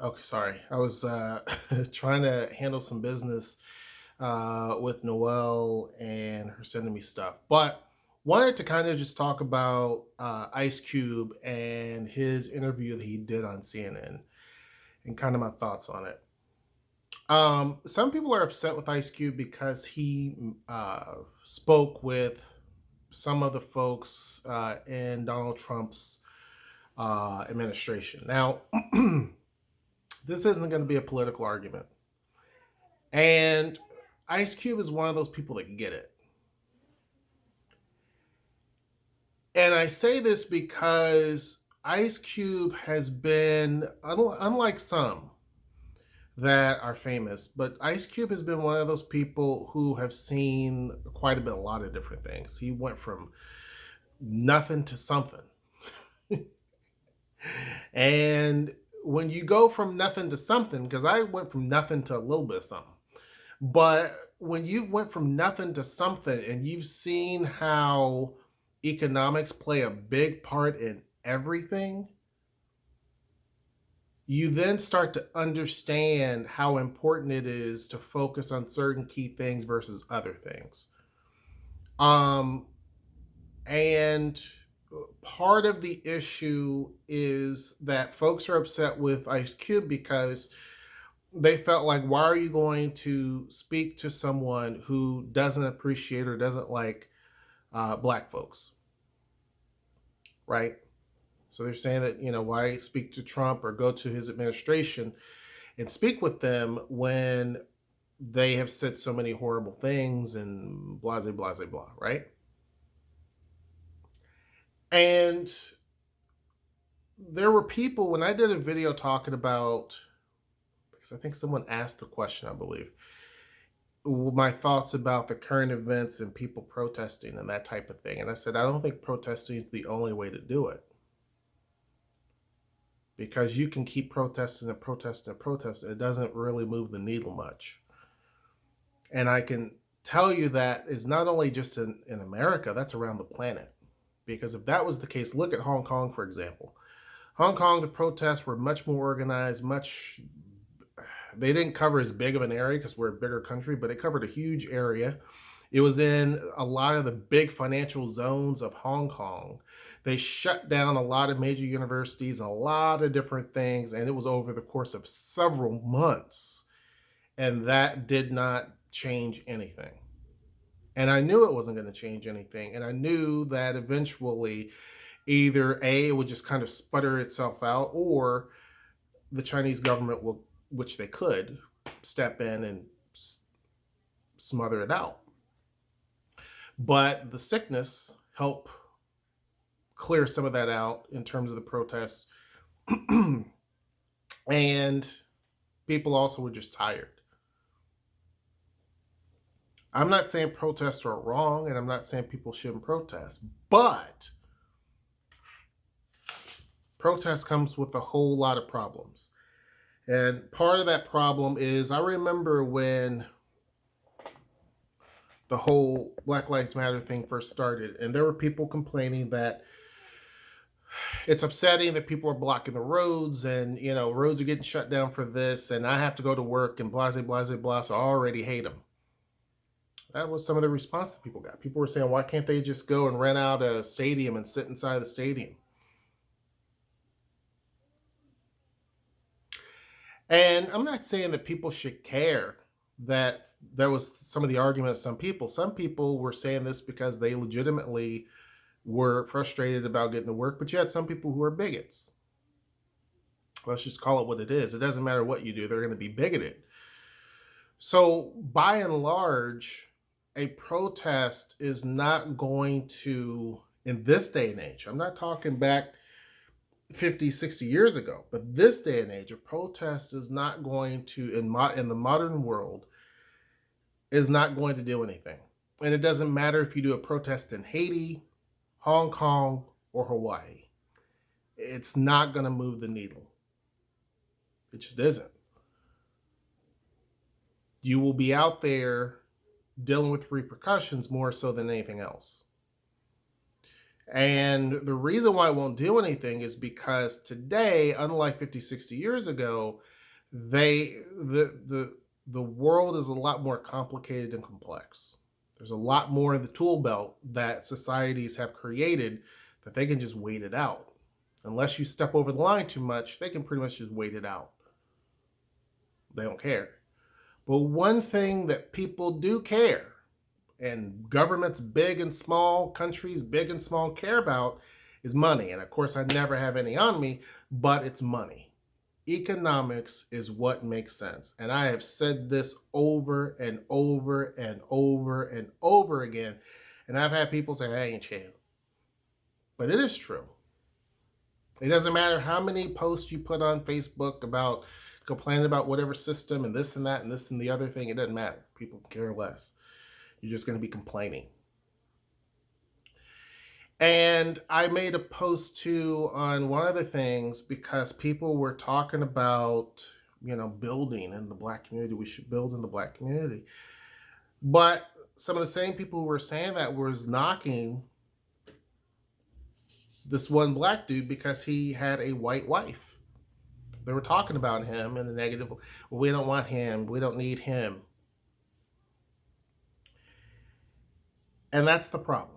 Okay, sorry. I was trying to handle some business with Noelle and her sending me stuff. But wanted to kind of just talk about Ice Cube and his interview that he did on CNN and kind of my thoughts on it. Some people are upset with Ice Cube because he spoke with some of the folks in Donald Trump's administration. Now, this isn't going to be a political argument. And Ice Cube is one of those people that get it. And I say this because Ice Cube has been, unlike some that are famous, but Ice Cube has been one of those people who have seen quite a bit, a lot of different things. He went from nothing to something. And when you go from nothing to something, because I went from nothing to a little bit of something, but when you've went from nothing to something and you've seen how economics play a big part in everything, you then start to understand how important it is to focus on certain key things versus other things. Um, and part of the issue is that folks are upset with Ice Cube because they felt like, why are you going to speak to someone who doesn't appreciate or doesn't like black folks, right? So they're saying that, why speak to Trump or go to his administration and speak with them when they have said so many horrible things and blah, blah, blah, blah, right? And there were people, when I did a video talking about, because I think someone asked the question, I believe, my thoughts about the current events and people protesting and that type of thing. And I said, I don't think protesting is the only way to do it, because you can keep protesting and protesting and protesting. It doesn't really move the needle much. And I can tell you that is not only just in America, that's around the planet. Because if that was the case, look at Hong Kong, for example. Hong Kong, the protests were much more organized, they didn't cover as big of an area because we're a bigger country, but it covered a huge area. It was in a lot of the big financial zones of Hong Kong. They shut down a lot of major universities, a lot of different things, and it was over the course of several months. And that did not change anything. And I knew it wasn't going to change anything. And I knew that eventually either A, it would just kind of sputter itself out, or the Chinese government will, which they could, step in and smother it out. But the sickness helped clear some of that out in terms of the protests. And people also were just tired. I'm not saying protests are wrong, and I'm not saying people shouldn't protest, but protest comes with a whole lot of problems. And part of that problem is, I remember when the whole Black Lives Matter thing first started, and there were people complaining that it's upsetting that people are blocking the roads, and roads are getting shut down for this, and I have to go to work and blah blah blah blah, so I already hate them. That was some of the response that people got. People were saying, why can't they just go and rent out a stadium and sit inside the stadium? And I'm not saying that people should care that there was some of the argument of some people. Some people were saying this because they legitimately were frustrated about getting to work, but you had some people who are bigots. Let's just call it what it is. It doesn't matter what you do, they're going to be bigoted. So by and large, a protest is not going to, in this day and age, I'm not talking back 50, 60 years ago, but this day and age, a protest is not going to, in the modern world, is not going to do anything. And it doesn't matter if you do a protest in Haiti, Hong Kong, or Hawaii. It's not going to move the needle. It just isn't. You will be out there dealing with repercussions more so than anything else. And the reason why it won't do anything is because today, unlike 50, 60 years ago, the world is a lot more complicated and complex. There's a lot more in the tool belt that societies have created that they can just wait it out. Unless you step over the line too much, they can pretty much just wait it out. They don't care. But one thing that people do care, and governments big and small, countries big and small care about, is money. And of course, I never have any on me, but it's money. Economics is what makes sense. And I have said this over and over and over and over again. And I've had people say, I ain't chill. But it is true. It doesn't matter how many posts you put on Facebook about complaining about whatever system and this and that and this and the other thing. It doesn't matter. People care less. You're just going to be complaining. And I made a post too on one of the things because people were talking about, building in the Black community. We should build in the Black community. But some of the same people who were saying that was knocking this one Black dude because he had a white wife. They were talking about him in the negative. We don't want him. We don't need him. And that's the problem.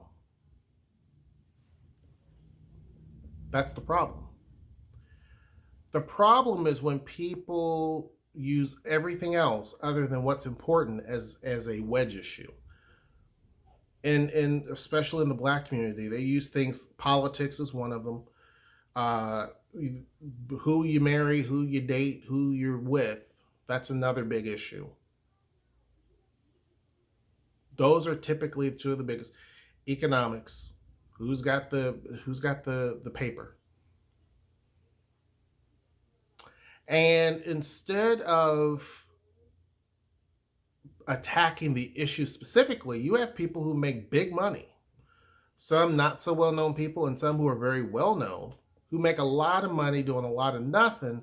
That's the problem. The problem is when people use everything else other than what's important as a wedge issue. And especially in the Black community, they use things, politics is one of them. Who you marry, who you date, who you're with, that's another big issue. Those are typically two of the biggest. Economics, who's got the paper. And instead of attacking the issue specifically, you have people who make big money, some not so well-known people and some who are very well-known, who make a lot of money doing a lot of nothing,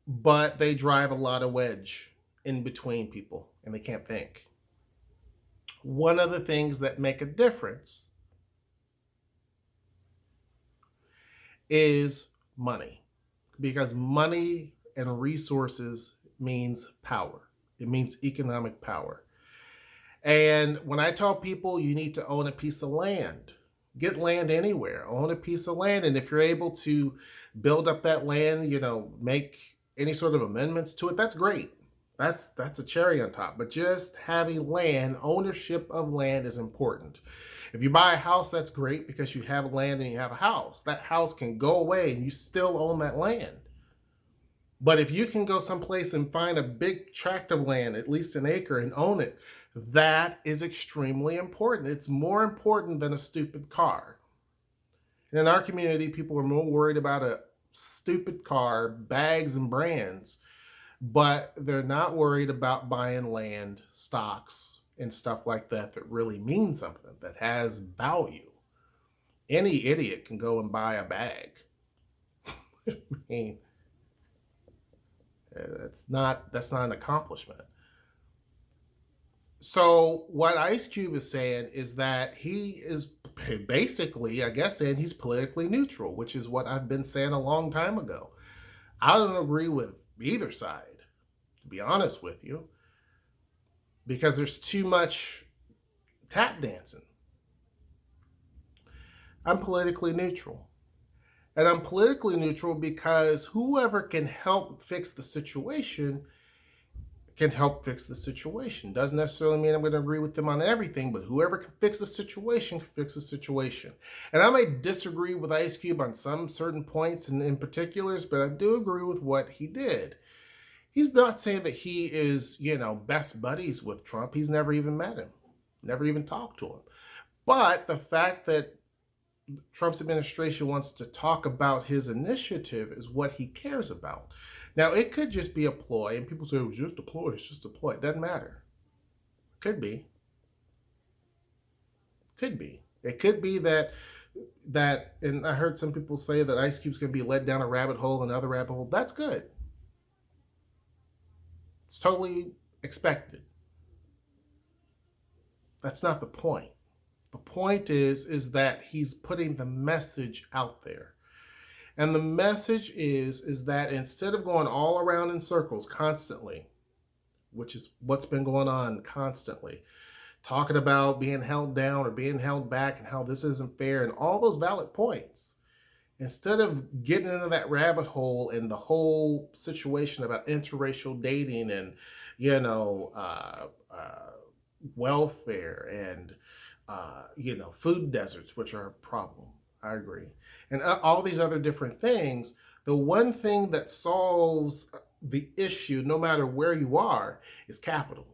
but they drive a lot of wedge in between people and they can't think. One of the things that make a difference is money, because money and resources means power. It means economic power. And when I tell people you need to own a piece of land, get land anywhere, own a piece of land. And if you're able to build up that land, make any sort of amendments to it, that's great. That's a cherry on top. But just having land, ownership of land is important. If you buy a house, that's great because you have land and you have a house. That house can go away and you still own that land. But if you can go someplace and find a big tract of land, at least an acre, and own it, that is extremely important. It's more important than a stupid car. And in our community, people are more worried about a stupid car, bags, and brands, but they're not worried about buying land, stocks, and stuff like that really mean something, that has value. Any idiot can go and buy a bag. I mean, that's not an accomplishment. So what Ice Cube is saying is that he is basically, I guess, saying he's politically neutral, which is what I've been saying a long time ago. I don't agree with either side, to be honest with you, because there's too much tap dancing. I'm politically neutral. And I'm politically neutral because whoever can help fix the situation can help fix the situation. Doesn't necessarily mean I'm going to agree with them on everything, but whoever can fix the situation can fix the situation. And I may disagree with Ice Cube on some certain points and in particulars, but I do agree with what he did. He's not saying that he is, best buddies with Trump. He's never even met him, never even talked to him. But the fact that Trump's administration wants to talk about his initiative is what he cares about. Now, it could just be a ploy, and people say, it was just a ploy, it's just a ploy. It doesn't matter. Could be. Could be. It could be that, and I heard some people say that Ice Cube's going to be led down a rabbit hole, another rabbit hole. That's good. It's totally expected. That's not the point. The point is that he's putting the message out there. And the message is that instead of going all around in circles constantly, which is what's been going on constantly, talking about being held down or being held back and how this isn't fair and all those valid points, instead of getting into that rabbit hole and the whole situation about interracial dating and, you know, welfare and, you know, food deserts, which are a problem. I agree. And all these other different things, the one thing that solves the issue, no matter where you are, is capital.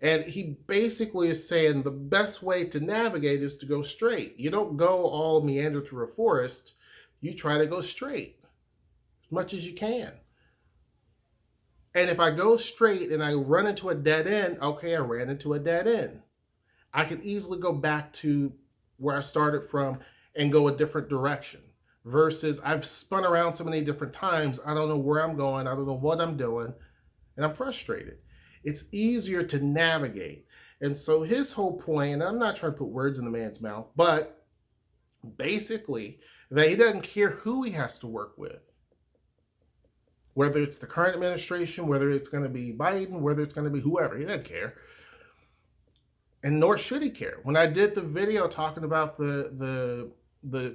And he basically is saying the best way to navigate is to go straight. You don't go all meander through a forest. You try to go straight as much as you can. And if I go straight and I run into a dead end, okay, I ran into a dead end. I can easily go back to where I started from and go a different direction. Versus I've spun around so many different times, I don't know where I'm going, I don't know what I'm doing, and I'm frustrated. It's easier to navigate. And so his whole point, and I'm not trying to put words in the man's mouth, but basically that he doesn't care who he has to work with. Whether it's the current administration, whether it's going to be Biden, whether it's going to be whoever, he doesn't care. And nor should he care. When I did the video talking about the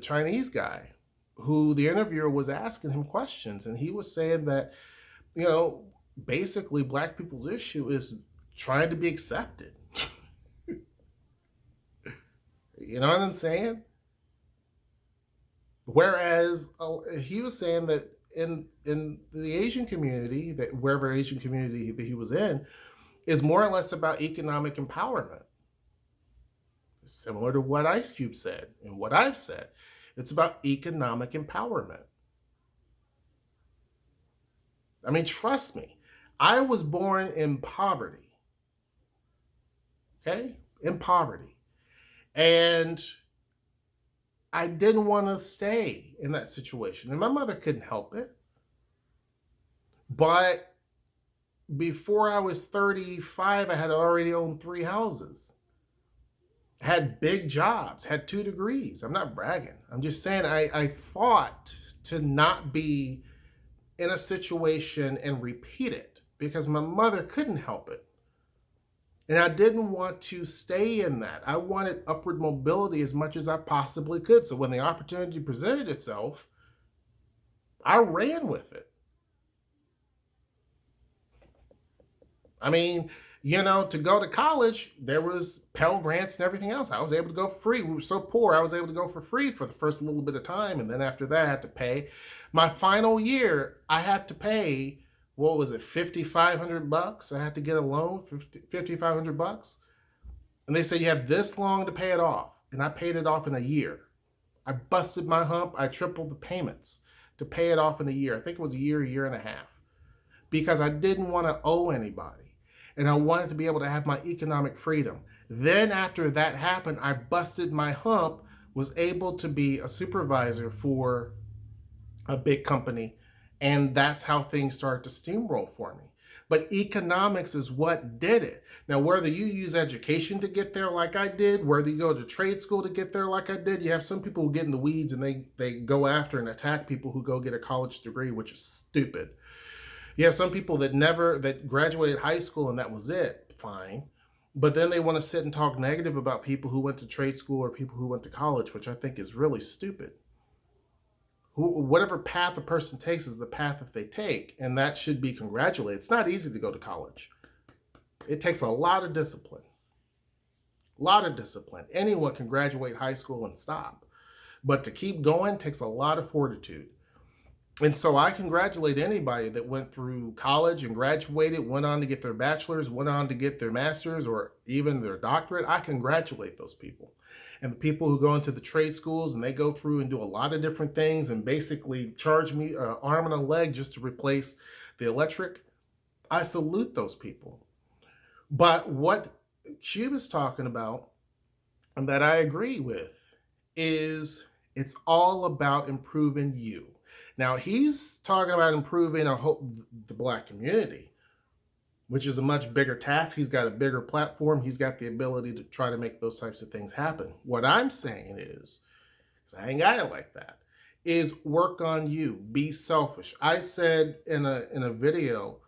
Chinese guy, who the interviewer was asking him questions, and he was saying that, you know, basically black people's issue is trying to be accepted. You know what I'm saying? Whereas he was saying that in the Asian community, that wherever Asian community that he was in, is more or less about economic empowerment. Similar to what Ice Cube said and what I've said. It's about economic empowerment. I mean, trust me, I was born in poverty. Okay? In poverty. And I didn't want to stay in that situation. And my mother couldn't help it. But before I was 35, I had already owned 3 houses. Had big jobs, had 2 degrees. I'm not bragging. I'm just saying I fought to not be in a situation and repeat it because my mother couldn't help it. And I didn't want to stay in that. I wanted upward mobility as much as I possibly could. So when the opportunity presented itself, I ran with it. I mean, you know, to go to college, there was Pell Grants and everything else. I was able to go for free. We were so poor, I was able to go for free for the first little bit of time. And then after that, I had to pay. My final year, I had to pay, what was it, $5,500? I had to get a loan, $5,500. And they said, you have this long to pay it off. And I paid it off in a year. I busted my hump. I tripled the payments to pay it off in a year. I think it was a year and a half. Because I didn't want to owe anybody. And I wanted to be able to have my economic freedom. Then after that happened, I busted my hump, was able to be a supervisor for a big company. And that's how things started to steamroll for me. But economics is what did it. Now, whether you use education to get there like I did, whether you go to trade school to get there like I did, you have some people who get in the weeds and they go after and attack people who go get a college degree, which is stupid. You have some people that graduated high school and that was it, fine. But then they want to sit and talk negative about people who went to trade school or people who went to college, which I think is really stupid. Whatever path a person takes is the path that they take, and that should be congratulated. It's not easy to go to college. It takes a lot of discipline. A lot of discipline. Anyone can graduate high school and stop. But to keep going takes a lot of fortitude. And so I congratulate anybody that went through college and graduated, went on to get their bachelor's, went on to get their master's or even their doctorate. I congratulate those people. And the people who go into the trade schools and they go through and do a lot of different things and basically charge me an arm and a leg just to replace the electric, I salute those people. But what Cube is talking about, and that I agree with, is it's all about improving you. Now, he's talking about improving the black community. which is a much bigger task. He's got a bigger platform. He's got the ability to try to make those types of things happen. What I'm saying is, because I ain't got it like that, is work on you. Be selfish. I said in a video,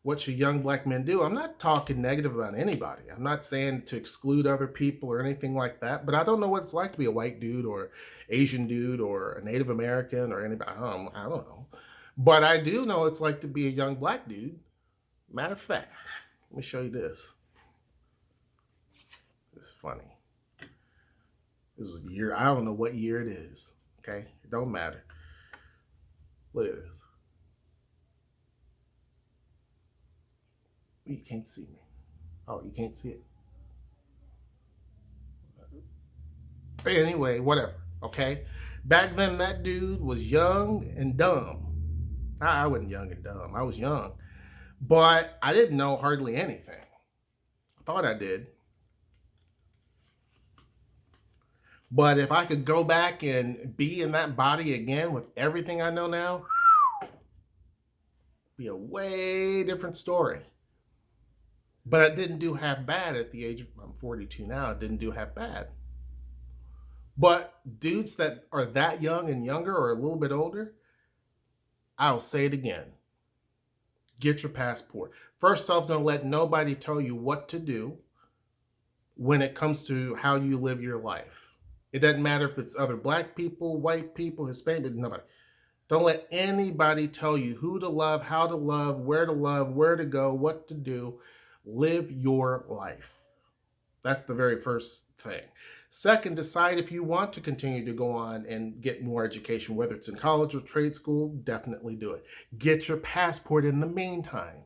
what should young black men do? I'm not talking negative about anybody. I'm not saying to exclude other people or anything like that, but I don't know what it's like to be a white dude or Asian dude or a Native American or anybody. I don't know. But I do know it's like to be a young black dude. Matter of fact, let me show you this. It's funny. This was year, I don't know what year it is. Okay? It don't matter. Look at this. You can't see me. Oh, you can't see it. Anyway, whatever. Okay? Back then, that dude was young and dumb. I wasn't young and dumb. I was young. But I didn't know hardly anything. I thought I did. But if I could go back and be in that body again with everything I know now, it'd be a way different story. But I didn't do half bad at the age of, I'm 42 now, I didn't do half bad. But dudes that are that young and younger or a little bit older, I'll say it again. Get your passport. First off, don't let nobody tell you what to do when it comes to how you live your life. It doesn't matter if it's other black people, white people, Hispanic, nobody. Don't let anybody tell you who to love, how to love, where to go, what to do. Live your life. That's the very first thing. Second, decide if you want to continue to go on and get more education, whether it's in college or trade school, definitely do it. Get your passport in the meantime.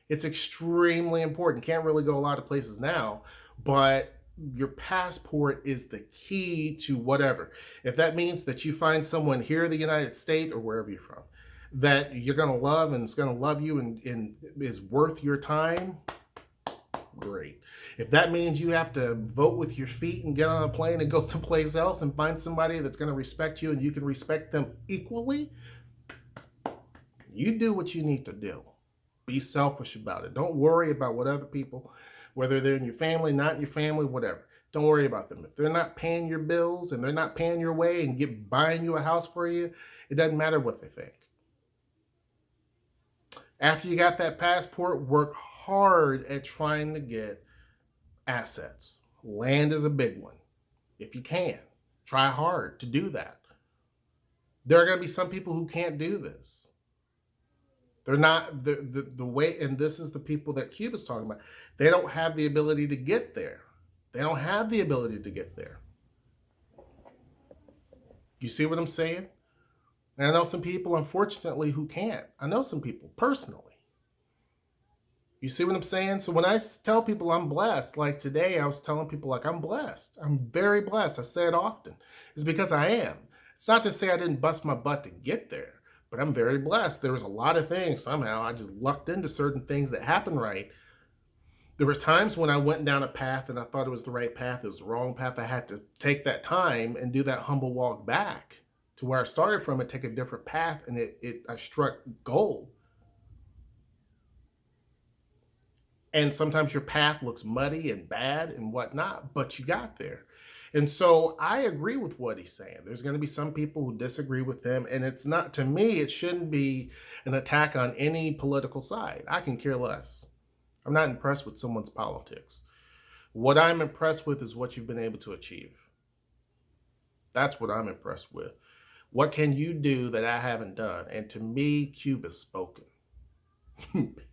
It's extremely important. Can't really go a lot of places now, but your passport is the key to whatever. If that means that you find someone here in the United States or wherever you're from that you're going to love and is going to love you and is worth your time, great. If that means you have to vote with your feet and get on a plane and go someplace else and find somebody that's going to respect you and you can respect them equally, you do what you need to do. Be selfish about it. Don't worry about what other people, whether they're in your family, not in your family, whatever. Don't worry about them. If they're not paying your bills and they're not paying your way and buying you a house for you, it doesn't matter what they think. After you got that passport, work hard at trying to get assets. Land is a big one. If you can, try hard to do that. There are going to be some people who can't do this. They're not the way, and this is the people that Cuba's talking about. They don't have the ability to get there. They don't have the ability to get there. You see what I'm saying? And I know some people, unfortunately, who can't. I know some people personally. You see what I'm saying? So when I tell people I'm blessed, like today, I was telling people like I'm blessed. I'm very blessed. I say it often. It's because I am. It's not to say I didn't bust my butt to get there, but I'm very blessed. There was a lot of things. Somehow I just lucked into certain things that happened right. There were times when I went down a path and I thought it was the right path. It was the wrong path. I had to take that time and do that humble walk back to where I started from and take a different path, and I struck gold. And sometimes your path looks muddy and bad and whatnot, but you got there. And so I agree with what he's saying. There's going to be some people who disagree with him. And it's not, to me, it shouldn't be an attack on any political side. I can care less. I'm not impressed with someone's politics. What I'm impressed with is what you've been able to achieve. That's what I'm impressed with. What can you do that I haven't done? And to me, Cuba's spoken.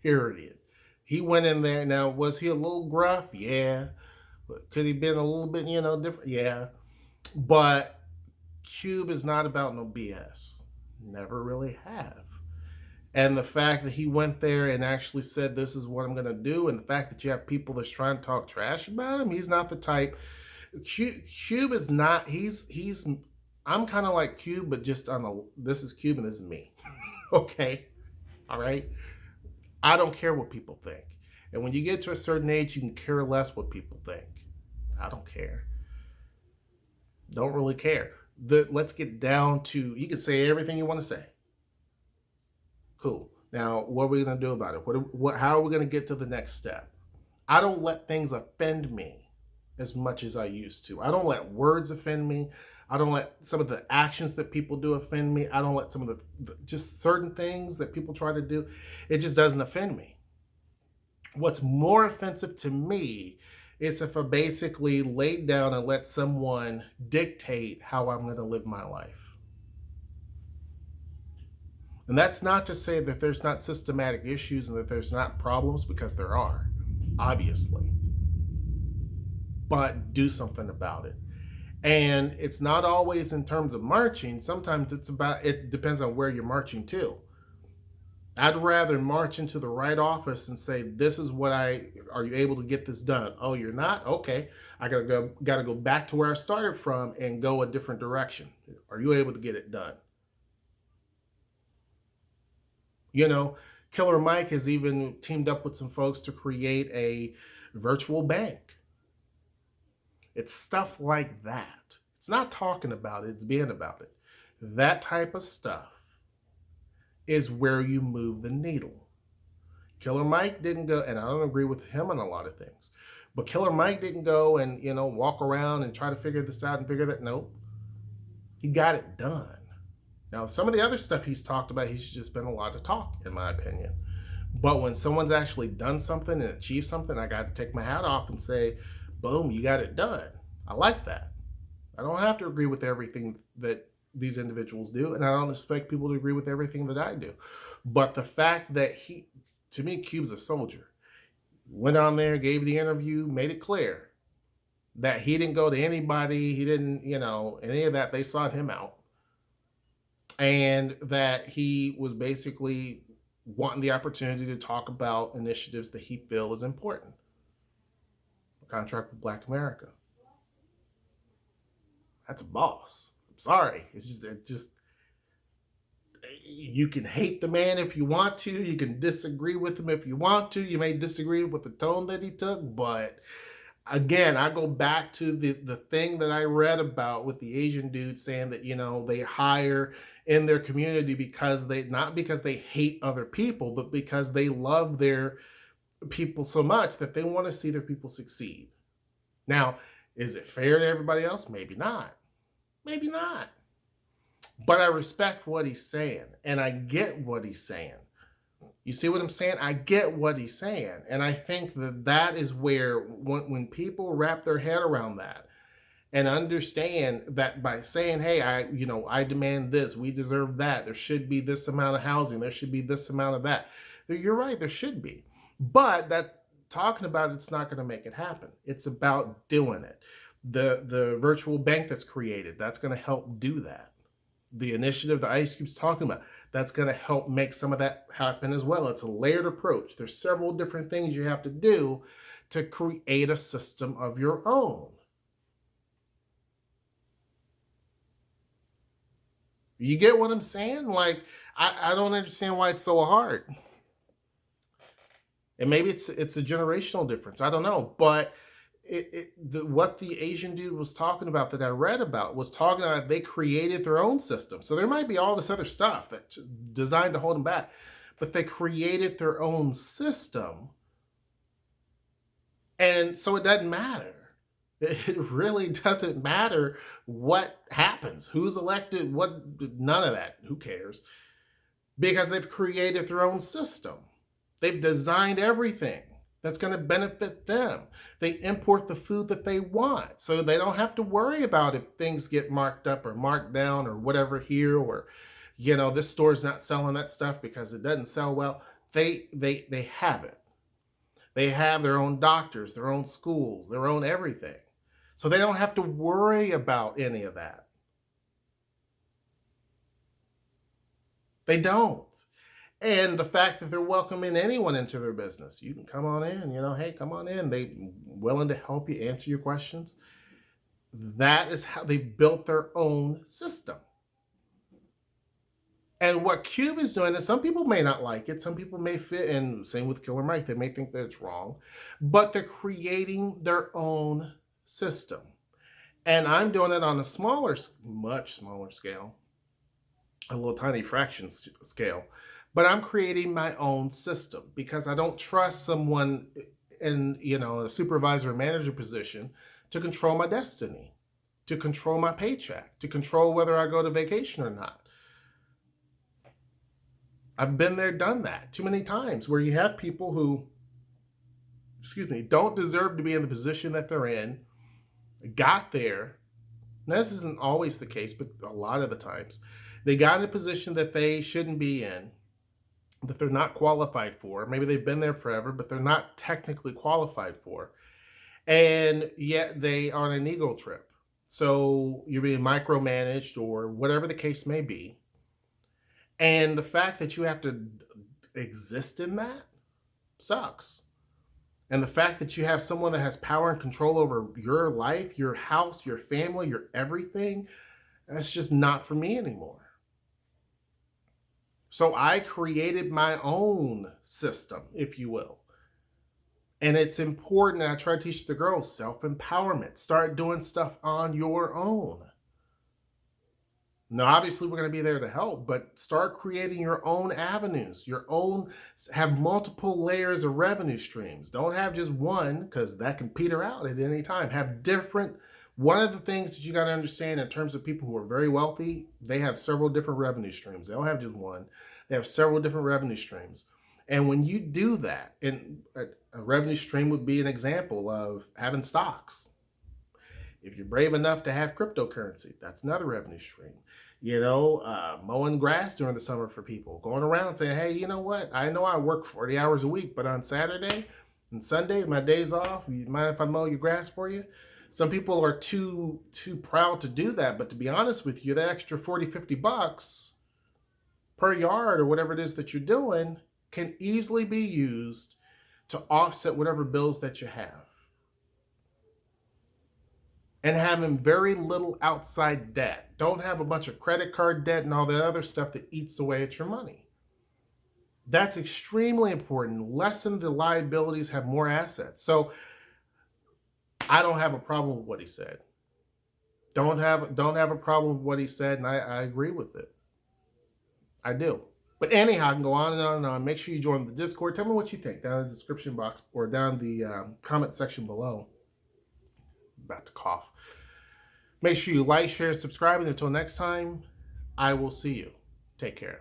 Period. He went in there. Now, was he a little gruff? Yeah. Could he been a little bit, different? Yeah. But Cube is not about no BS. Never really have. And the fact that he went there and actually said, this is what I'm going to do, and the fact that you have people that's trying to talk trash about him, he's not the type. Cube is not, I'm kind of like Cube, but just this is Cube and this is me. Okay? All right? I don't care what people think. And when you get to a certain age, you can care less what people think. I don't care. Don't really care. Let's get down to, you can say everything you want to say. Cool. Now, what are we going to do about it? How are we going to get to the next step? I don't let things offend me as much as I used to. I don't let words offend me. I don't let some of the actions that people do offend me. I don't let some of the just certain things that people try to do. It just doesn't offend me. What's more offensive to me is if I basically laid down and let someone dictate how I'm going to live my life. And that's not to say that there's not systematic issues and that there's not problems, because there are, obviously. But do something about it. And it's not always in terms of marching. Sometimes it depends on where you're marching to. I'd rather march into the right office and say, this is are you able to get this done? Oh, you're not? Okay. I gotta go back to where I started from and go a different direction. Are you able to get it done? You know, Killer Mike has even teamed up with some folks to create a virtual bank. It's stuff like that. It's not talking about it, it's being about it. That type of stuff is where you move the needle. Killer Mike didn't go, and I don't agree with him on a lot of things, but Killer Mike didn't go and, walk around and try to figure this out and figure that. Nope. He got it done. Now, some of the other stuff he's talked about, he's just been a lot of talk, in my opinion. But when someone's actually done something and achieved something, I got to take my hat off and say, boom, you got it done. I like that. I don't have to agree with everything that these individuals do, and I don't expect people to agree with everything that I do. But the fact that to me, Cube's a soldier. Went on there, gave the interview, made it clear that he didn't go to anybody. He didn't, any of that. They sought him out. And that he was basically wanting the opportunity to talk about initiatives that he feels is important. A contract with Black America. That's a boss. I'm sorry. It's just you can hate the man if you want to. You can disagree with him if you want to. You may disagree with the tone that he took, but again, I go back to the thing that I read about with the Asian dude saying that, they hire in their community not because they hate other people, but because they love their people so much that they want to see their people succeed. Now, is it fair to everybody else? Maybe not. Maybe not. But I respect what he's saying, and I get what he's saying. You see what I'm saying? I get what he's saying. And I think that is where when people wrap their head around that and understand that by saying, hey, I demand this, we deserve that, there should be this amount of housing, there should be this amount of that. You're right, there should be. But that talking about it's not going to make it happen. It's about doing it. The virtual bank that's created, that's going to help do that. The initiative that Ice Cube's talking about, that's going to help make some of that happen as well. It's a layered approach. There's several different things you have to do to create a system of your own. You get what I'm saying? Like, I don't understand why it's so hard. And maybe it's a generational difference. I don't know. But what the Asian dude was talking about that I read about was talking about they created their own system. So there might be all this other stuff that's designed to hold them back, but they created their own system. And so it doesn't matter. It really doesn't matter what happens, who's elected, none of that. Who cares? Because they've created their own system. They've designed everything that's going to benefit them. They import the food that they want, so they don't have to worry about if things get marked up or marked down or whatever here, or, this store's not selling that stuff because it doesn't sell well. They have it. They have their own doctors, their own schools, their own everything. So they don't have to worry about any of that. They don't. And the fact that they're welcoming anyone into their business. You can come on in, hey, come on in. They're willing to help you answer your questions. That is how they built their own system. And what Cube is doing, and some people may not like it, some people may fit, and same with Killer Mike, they may think that it's wrong, but they're creating their own system. And I'm doing it on a much smaller scale, a little tiny fraction scale. But I'm creating my own system because I don't trust someone in, a supervisor or manager position to control my destiny, to control my paycheck, to control whether I go to vacation or not. I've been there, done that too many times where you have people who, don't deserve to be in the position that they're in, got there. Now, this isn't always the case, but a lot of the times they got in a position that they shouldn't be in, that they're not qualified for. Maybe they've been there forever, but they're not technically qualified for. And yet they are on an ego trip. So you're being micromanaged or whatever the case may be. And the fact that you have to exist in that sucks. And the fact that you have someone that has power and control over your life, your house, your family, your everything, that's just not for me anymore. So I created my own system, if you will. And it's important, and I try to teach the girls self-empowerment. Start doing stuff on your own. Now, obviously, we're going to be there to help, but start creating your own avenues, have multiple layers of revenue streams. Don't have just one, because that can peter out at any time. Have different. One of the things that you got to understand in terms of people who are very wealthy, they have several different revenue streams. They don't have just one. They have several different revenue streams. And when you do that, and a revenue stream would be an example of having stocks. If you're brave enough to have cryptocurrency, that's another revenue stream. Mowing grass during the summer for people, going around saying, hey, you know what? I know I work 40 hours a week, but on Saturday and Sunday, my days off, you mind if I mow your grass for you? Some people are too proud to do that. But to be honest with you, that extra 40, 50 bucks per yard or whatever it is that you're doing can easily be used to offset whatever bills that you have. And having very little outside debt. Don't have a bunch of credit card debt and all the other stuff that eats away at your money. That's extremely important. Lessen the liabilities, have more assets. So I don't have a problem with what he said. Don't have a problem with what he said, and I agree with it. I do. But anyhow, I can go on and on and on. Make sure you join the Discord. Tell me what you think down in the description box or down the comment section below. I'm about to cough. Make sure you like, share, subscribe, and until next time, I will see you. Take care.